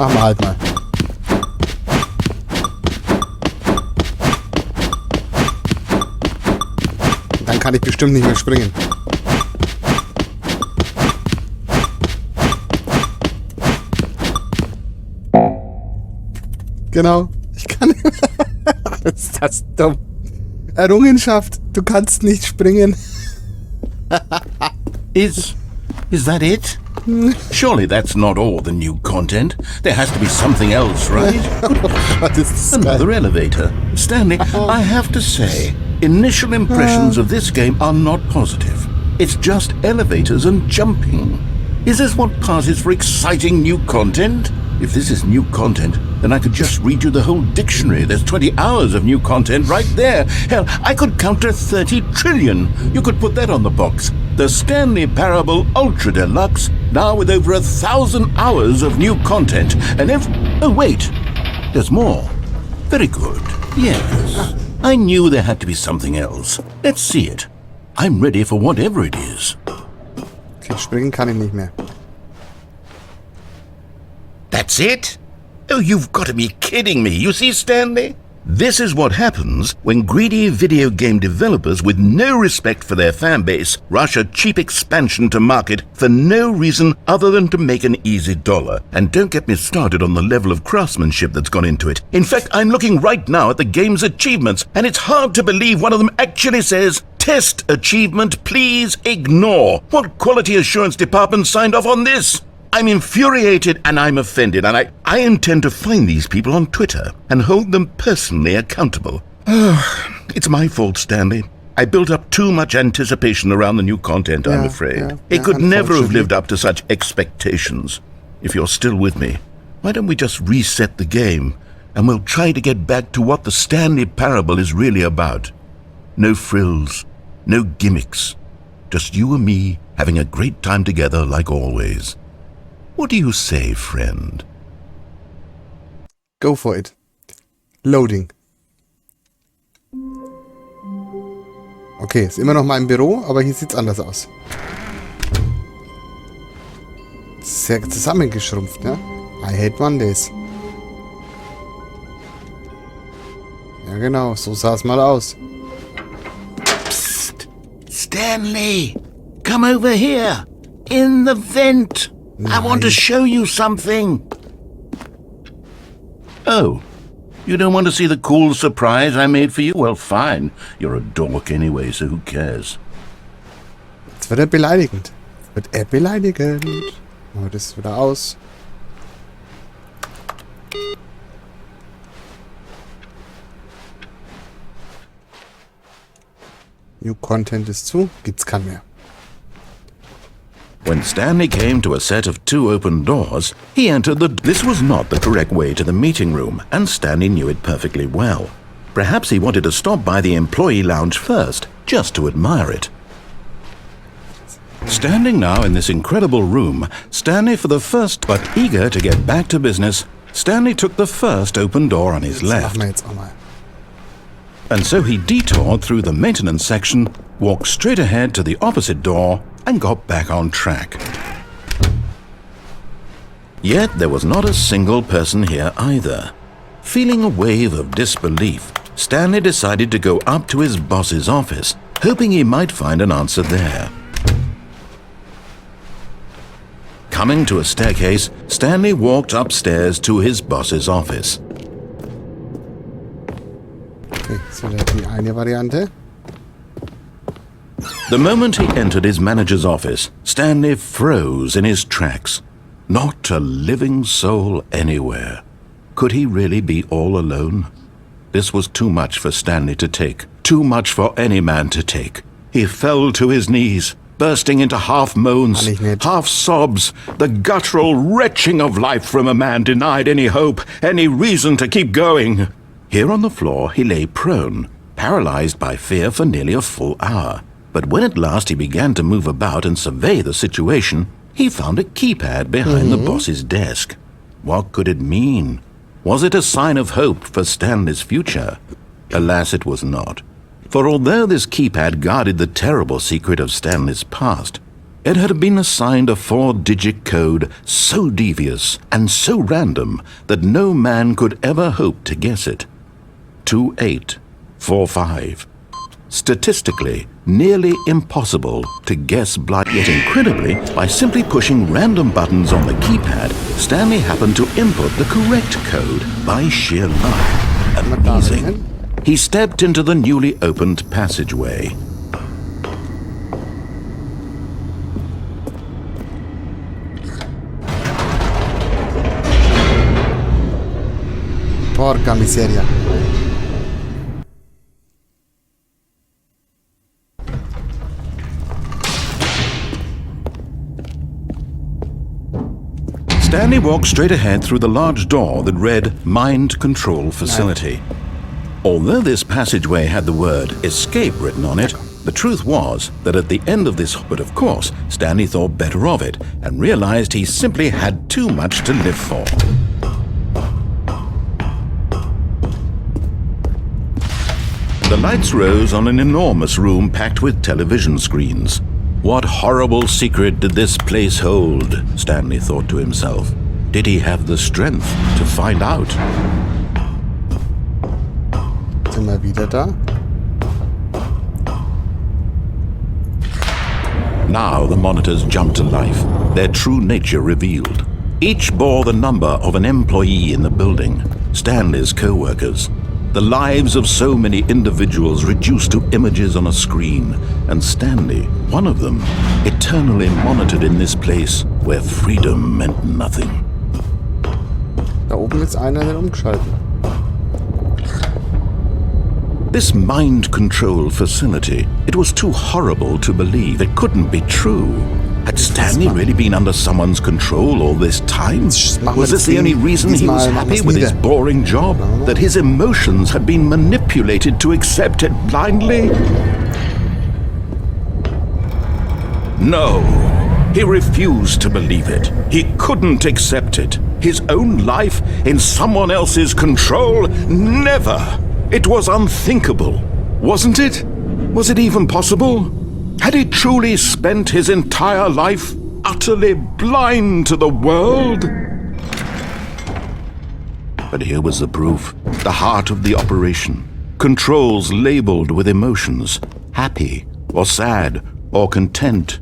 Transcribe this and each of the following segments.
Machen wir halt mal. Dann kann ich bestimmt nicht mehr springen. Genau. Ich kann nicht mehr. Ist das dumm. Errungenschaft. Du kannst nicht springen. Is that it? Surely that's not all the new content. There has to be something else, right? What is this? Another elevator. Stanley, I have to say, initial impressions of this game are not positive. It's just elevators and jumping. Is this what passes for exciting new content? If this is new content, then I could just read you the whole dictionary. There's 20 hours of new content right there. Hell, I could count to 30 trillion. You could put that on the box. The Stanley Parable Ultra Deluxe, now with over 1,000 hours of new content. And oh wait, there's more. Very good. Yes. I knew there had to be something else. Let's see it. I'm ready for whatever it is. Okay, springen kann ich nicht mehr. That's it? Oh, you've got to be kidding me. You see, Stanley? This is what happens when greedy video game developers with no respect for their fan base rush a cheap expansion to market for no reason other than to make an easy dollar. And don't get me started on the level of craftsmanship that's gone into it. In fact, I'm looking right now at the game's achievements, and it's hard to believe one of them actually says, "Test achievement, please ignore." What quality assurance department signed off on this? I'm infuriated and I'm offended, and I intend to find these people on Twitter and hold them personally accountable. It's my fault, Stanley. I built up too much anticipation around the new content, I'm afraid. It could never have lived up to such expectations. If you're still with me, why don't we just reset the game, and we'll try to get back to what the Stanley Parable is really about. No frills, no gimmicks. Just you and me having a great time together like always. What do you say, friend? Go for it. Loading. Okay, ist immer noch mal im Büro, aber hier sieht's anders aus. Sehr zusammengeschrumpft, ne? I hate Mondays. Ja genau, so sah es mal aus. Psst! Stanley! Come over here! In the vent! I want to show you something. Oh, you don't want to see the cool surprise I made for you? Well, fine. You're a dork anyway, so who cares? Jetzt wird er beleidigend. Wird er beleidigend. Machen wir das wieder aus. New Content ist zu. Gibt's keinen mehr. When Stanley came to a set of 2 open doors, he entered This was not the correct way to the meeting room, and Stanley knew it perfectly well. Perhaps he wanted to stop by the employee lounge first, just to admire it. Standing now in this incredible room, Stanley for the first, but eager to get back to business, Stanley took the first open door on his left. Machen wir jetzt auch mal. And so he detoured through the maintenance section, walked straight ahead to the opposite door, and got back on track. Yet there was not a single person here either. Feeling a wave of disbelief, Stanley decided to go up to his boss's office, hoping he might find an answer there. Coming to a staircase, Stanley walked upstairs to his boss's office. Okay, das war die eine Variante. The moment he entered his manager's office, Stanley froze in his tracks. Not a living soul anywhere. Could he really be all alone? This was too much for Stanley to take. Too much for any man to take. He fell to his knees, bursting into half moans, half sobs, the guttural retching of life from a man denied any hope, any reason to keep going. Here on the floor he lay prone, paralyzed by fear for nearly a full hour. But when at last he began to move about and survey the situation, he found a keypad behind the boss's desk. What could it mean? Was it a sign of hope for Stanley's future? Alas, it was not. For although this keypad guarded the terrible secret of Stanley's past, It had been assigned a 4-digit code so devious and so random that no man could ever hope to guess it. 2845. Statistically, nearly impossible to guess blind. Yet incredibly, by simply pushing random buttons on the keypad, Stanley happened to input the correct code by sheer luck. Amazing. He stepped into the newly opened passageway. Porca miseria. Stanley walked straight ahead through the large door that read Mind Control Facility. Although this passageway had the word Escape written on it, the truth was that at the end of this, but of course, Stanley thought better of it and realized he simply had too much to live for. The lights rose on an enormous room packed with television screens. What horrible secret did this place hold? Stanley thought to himself. Did he have the strength to find out? Sind wir wieder da? Now the monitors jumped to life, their true nature revealed. Each bore the number of an employee in the building, Stanley's co-workers. The lives of so many individuals reduced to images on a screen, and Stanley, one of them, eternally monitored in this place where freedom meant nothing. Da oben ist einer, den umgeschalten. This mind control facility, it was too horrible to believe. It couldn't be true. Had Stanley really been under someone's control all this time? Was this the only reason he was happy with his boring job? That his emotions had been manipulated to accept it blindly? No, he refused to believe it. He couldn't accept it. His own life in someone else's control? Never! It was unthinkable, wasn't it? Was it even possible? Had he truly spent his entire life utterly blind to the world? But here was the proof, the heart of the operation. Controls labeled with emotions, happy or sad or content.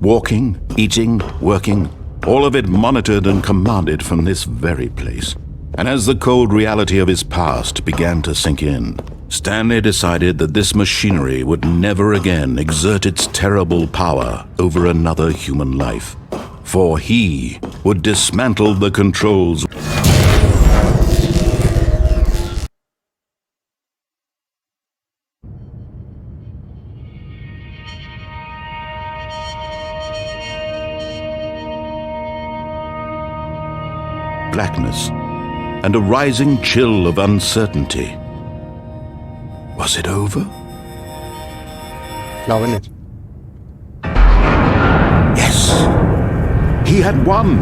Walking, eating, working, all of it monitored and commanded from this very place. And as the cold reality of his past began to sink in, Stanley decided that this machinery would never again exert its terrible power over another human life. For he would dismantle the controls. Blackness and a rising chill of uncertainty. Was it over? Glaube nicht. Yes! He had won!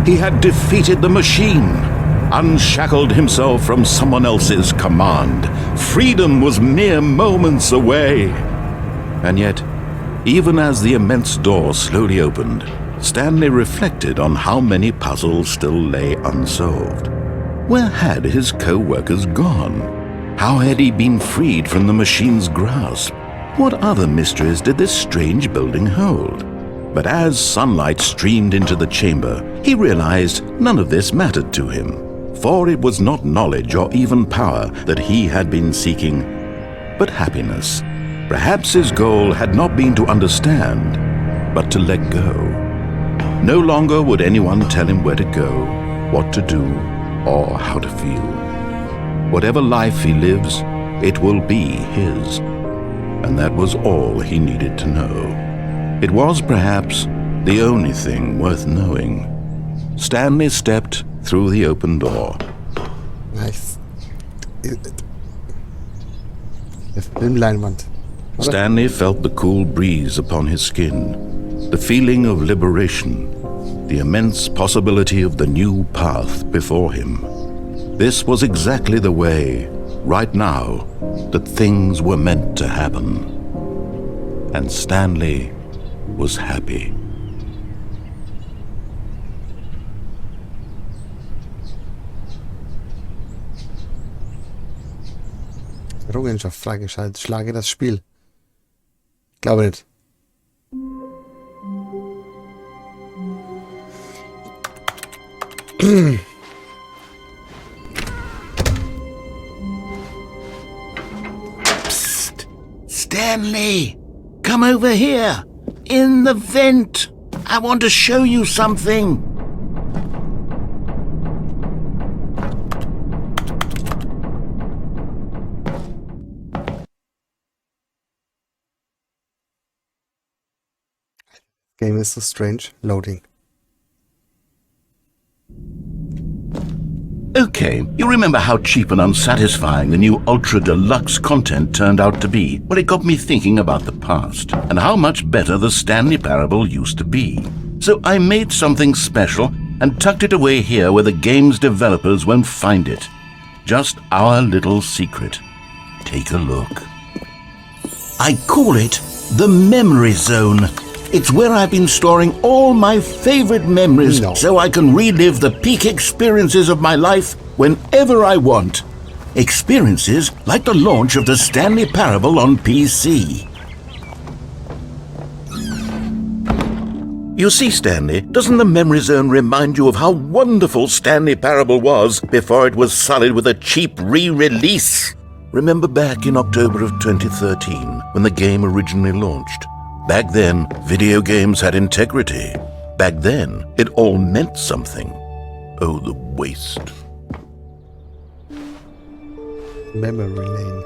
He had defeated the machine, unshackled himself from someone else's command. Freedom was mere moments away. And yet, even as the immense door slowly opened, Stanley reflected on how many puzzles still lay unsolved. Where had his co-workers gone? How had he been freed from the machine's grasp? What other mysteries did this strange building hold? But as sunlight streamed into the chamber, he realized none of this mattered to him, for it was not knowledge or even power that he had been seeking, but happiness. Perhaps his goal had not been to understand, but to let go. No longer would anyone tell him where to go, what to do, or how to feel. Whatever life he lives, it will be his. And that was all he needed to know. It was perhaps the only thing worth knowing. Stanley stepped through the open door. Nice. Der Filmleinwand. Stanley felt the cool breeze upon his skin, the feeling of liberation, the immense possibility of the new path before him. This was exactly the way, right now, that things were meant to happen. And Stanley was happy. Errungenschaft freigeschaltet. Schlage das Spiel. Glaube nicht. Psst! Stanley! Come over here! In the vent! I want to show you something! Game is so strange. Loading. Okay, you remember how cheap and unsatisfying the new Ultra Deluxe content turned out to be? Well, it got me thinking about the past, and how much better the Stanley Parable used to be. So I made something special and tucked it away here where the game's developers won't find it. Just our little secret. Take a look. I call it the Memory Zone. It's where I've been storing all my favorite memories so I can relive the peak experiences of my life whenever I want. Experiences like the launch of the Stanley Parable on PC. You see, Stanley, doesn't the Memory Zone remind you of how wonderful Stanley Parable was before it was sullied with a cheap re-release? Remember back in October of 2013 when the game originally launched? Back then, video games had integrity. Back then, it all meant something. Oh, the waste. Memory lane.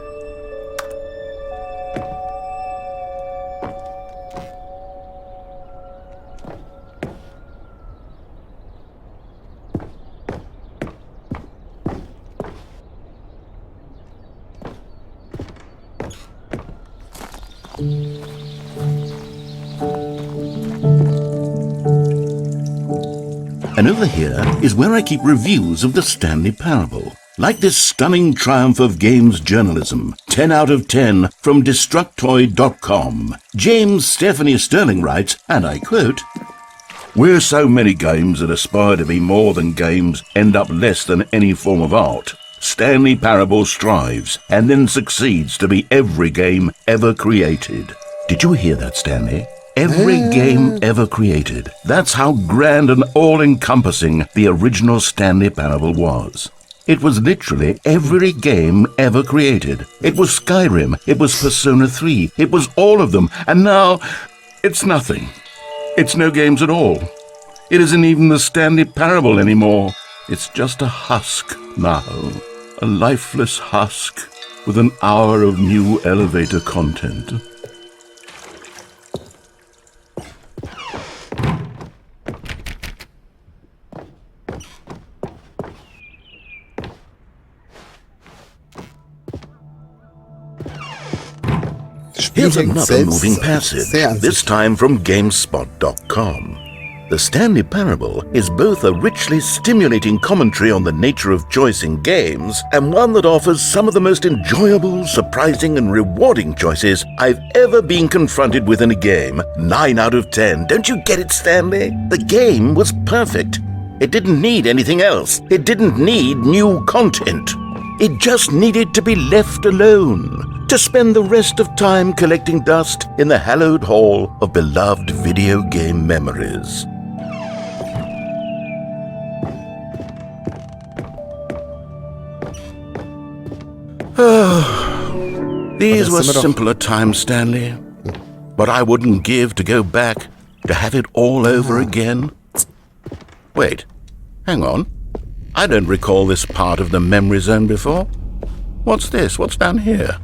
And over here is where I keep reviews of the Stanley Parable. Like this stunning triumph of games journalism, 10 out of 10 from Destructoid.com. James Stephanie Sterling writes, and I quote, "Where so many games that aspire to be more than games end up less than any form of art, Stanley Parable strives and then succeeds to be every game ever created." Did you hear that, Stanley? Every game ever created. That's how grand and all-encompassing the original Stanley Parable was. It was literally every game ever created. It was Skyrim, it was Persona 3, it was all of them, and now it's nothing. It's no games at all. It isn't even the Stanley Parable anymore. It's just a husk now. A lifeless husk with an hour of new elevator content. Here's another moving passive, this time from GameSpot.com. The Stanley Parable is both a richly stimulating commentary on the nature of choice in games and one that offers some of the most enjoyable, surprising, and rewarding choices I've ever been confronted with in a game. 9 out of 10. Don't you get it, Stanley? The game was perfect. It didn't need anything else. It didn't need new content. It just needed to be left alone, to spend the rest of time collecting dust in the hallowed hall of beloved video game memories. These were simpler times, Stanley. But I wouldn't give to go back, to have it all over again. Wait, hang on. I don't recall this part of the Memory Zone before. What's this? What's down here?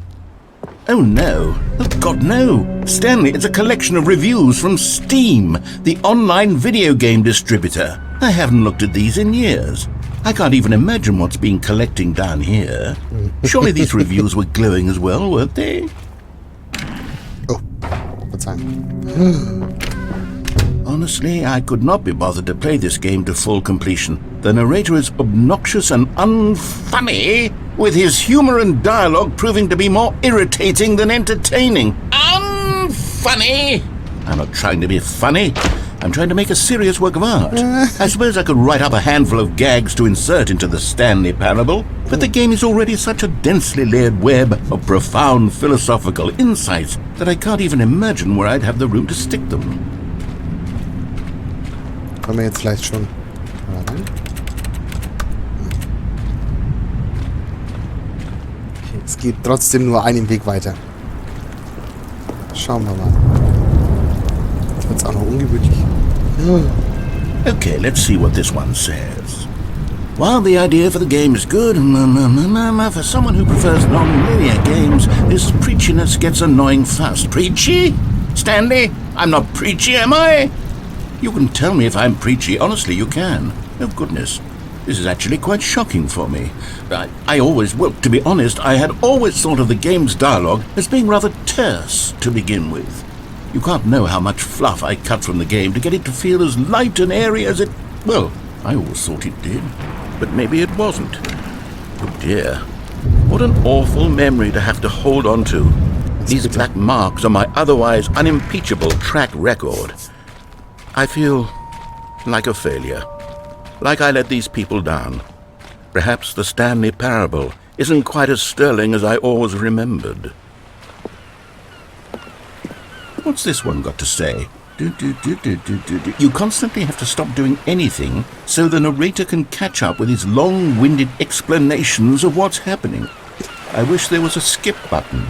Oh no. Oh God, no. Stanley, it's a collection of reviews from Steam, the online video game distributor. I haven't looked at these in years. I can't even imagine what's been collecting down here. Surely these reviews were glowing as well, weren't they? Oh, what's that? Honestly, I could not be bothered to play this game to full completion. The narrator is obnoxious and unfunny, with his humor and dialogue proving to be more irritating than entertaining. Unfunny! I'm not trying to be funny. I'm trying to make a serious work of art. I suppose I could write up a handful of gags to insert into the Stanley Parable, but the game is already such a densely layered web of profound philosophical insights that I can't even imagine where I'd have the room to stick them. Kommen wir jetzt vielleicht schon rein? Okay, es geht trotzdem nur einen Weg weiter. Schauen wir mal. Jetzt wird's auch noch ungemütlich. Okay, let's see what this one says. While the idea for the game is good, for someone who prefers non-linear games, this preachiness gets annoying fast. Preachy? Stanley? I'm not preachy, am I? You can tell me if I'm preachy. Honestly, you can. Oh, goodness. This is actually quite shocking for me. Well, to be honest, I had always thought of the game's dialogue as being rather terse to begin with. You can't know how much fluff I cut from the game to get it to feel as light and airy as it... Well, I always thought it did. But maybe it wasn't. Oh dear. What an awful memory to have to hold on to. These black marks on my otherwise unimpeachable track record. I feel like a failure. Like I let these people down. Perhaps the Stanley Parable isn't quite as sterling as I always remembered. What's this one got to say? You constantly have to stop doing anything so the narrator can catch up with his long-winded explanations of what's happening. I wish there was a skip button.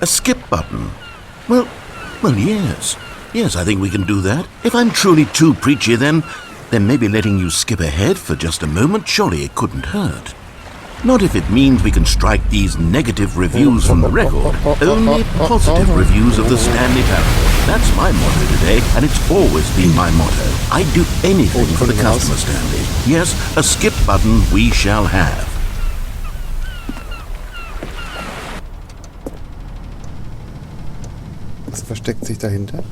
A skip button? Well, yes. Yes, I think we can do that. If I'm truly too preachy, then maybe letting you skip ahead for just a moment, surely it couldn't hurt. Not if it means we can strike these negative reviews from the record. Only positive reviews of the Stanley Parable. That's my motto today, and it's always been my motto. I'd do anything for the customer, Stanley. Yes, a skip button we shall have. Was versteckt sich dahinter?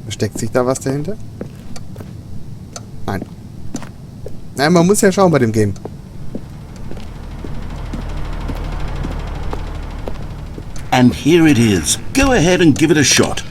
Versteckt sich da was dahinter? Nein. Nein, man muss ja schauen bei dem Game. And here it is. Go ahead and give it a shot.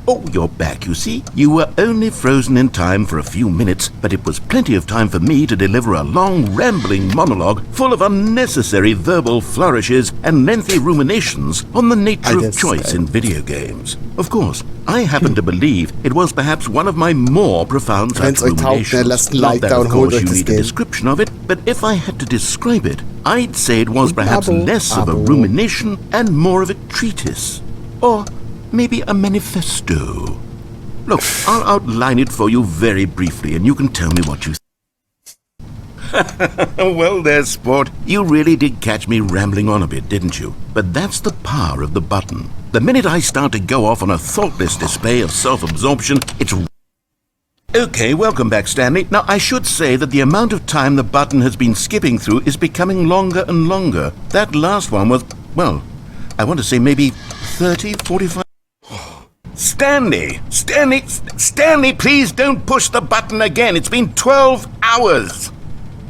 Oh, you're back, you see. You were only frozen in time for a few minutes, but it was plenty of time for me to deliver a long, rambling monologue full of unnecessary verbal flourishes and lengthy ruminations on the nature of choice in video games. Of course, I happen to believe it was perhaps one of my more profound such ruminations. Not that, of course, you need a description of it, but if I had to describe it, I'd say it was perhaps less of a rumination and more of a treatise. Or maybe a manifesto. Look, I'll outline it for you very briefly, and you can tell me what you think. Well there, sport. You really did catch me rambling on a bit, didn't you? But that's the power of the button. The minute I start to go off on a thoughtless display of self-absorption, it's... Okay, welcome back, Stanley. Now, I should say that the amount of time the button has been skipping through is becoming longer and longer. That last one was, well, I want to say maybe 30, 45... Stanley! Stanley, please don't push the button again. It's been 12 hours.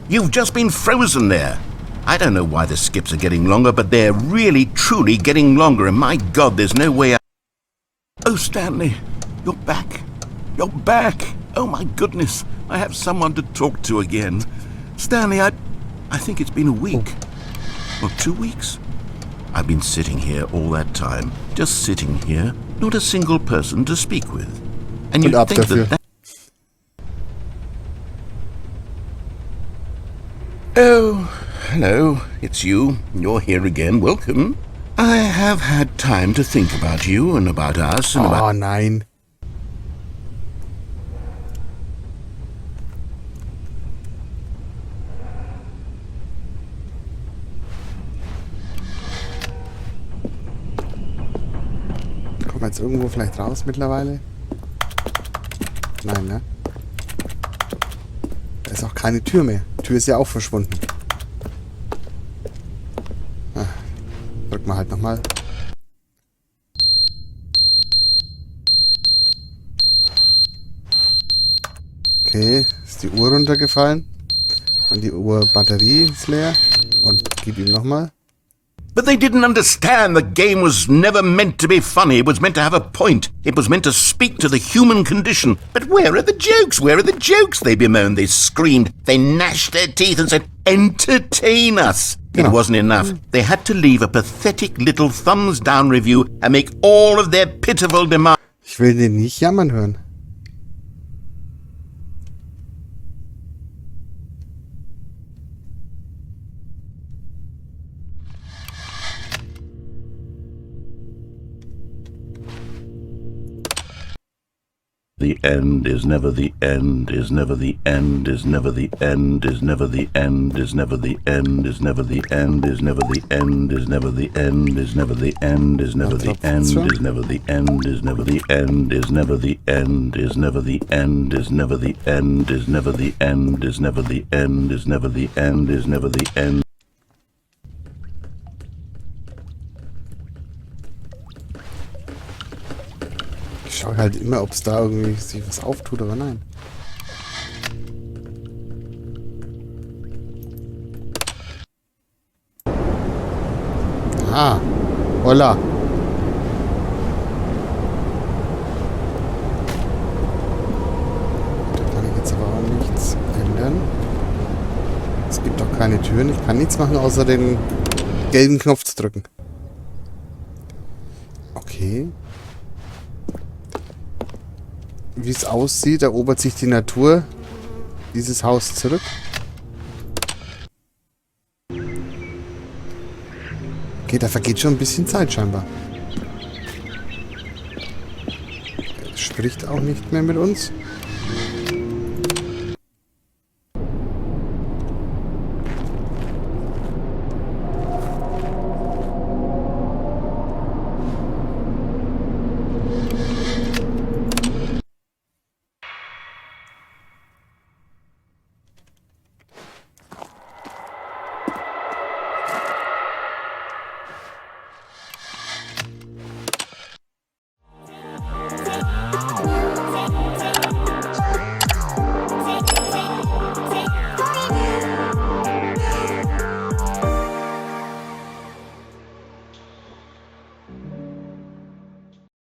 You've just been frozen there. I don't know why the skips are getting longer, but they're really, truly getting longer, and my God, there's no way out. Oh, Stanley, you're back. You're back. Oh, my goodness. I have someone to talk to again. Stanley, I think it's been a week. Or 2 weeks. I've been sitting here all that time. Just sitting here. Not a single person to speak with. And you'd think that... Oh, hello. It's you. You're here again. Welcome. I have had time to think about you and about us and about... Oh, nein. Kommen wir jetzt irgendwo vielleicht raus mittlerweile? Nein, ne? Da ist auch keine Tür mehr. Die Tür ist ja auch verschwunden. Ah, drück mal halt nochmal. Okay, ist die Uhr runtergefallen. Und die Uhrbatterie ist leer. Und gib ihm nochmal. But they didn't understand the game was never meant to be funny. It was meant to have a point. It was meant to speak to the human condition. But where are the jokes? Where are the jokes? They bemoaned, they screamed, they gnashed their teeth and said, entertain us. It wasn't enough. They had to leave a pathetic little thumbs down review and make all of their pitiful demands. Ich will den nicht jammern hören. The end is never the end, is never the end, is never the end, is never the end, is never the end, is never the end, is never the end, is never the end, is never the end, is never the end, is never the end, is never the end, is never the end, is never the end, is never the end, is never the end, is never the end, is never the end, is never the end. Ich schaue halt immer, ob es da irgendwie sich was auftut, aber nein. Ah, holla. Da kann ich jetzt aber auch nichts ändern. Es gibt doch keine Türen. Ich kann nichts machen, außer den gelben Knopf zu drücken. Okay. Wie es aussieht, erobert sich die Natur dieses Haus zurück. Okay, da vergeht schon ein bisschen Zeit scheinbar. Er spricht auch nicht mehr mit uns.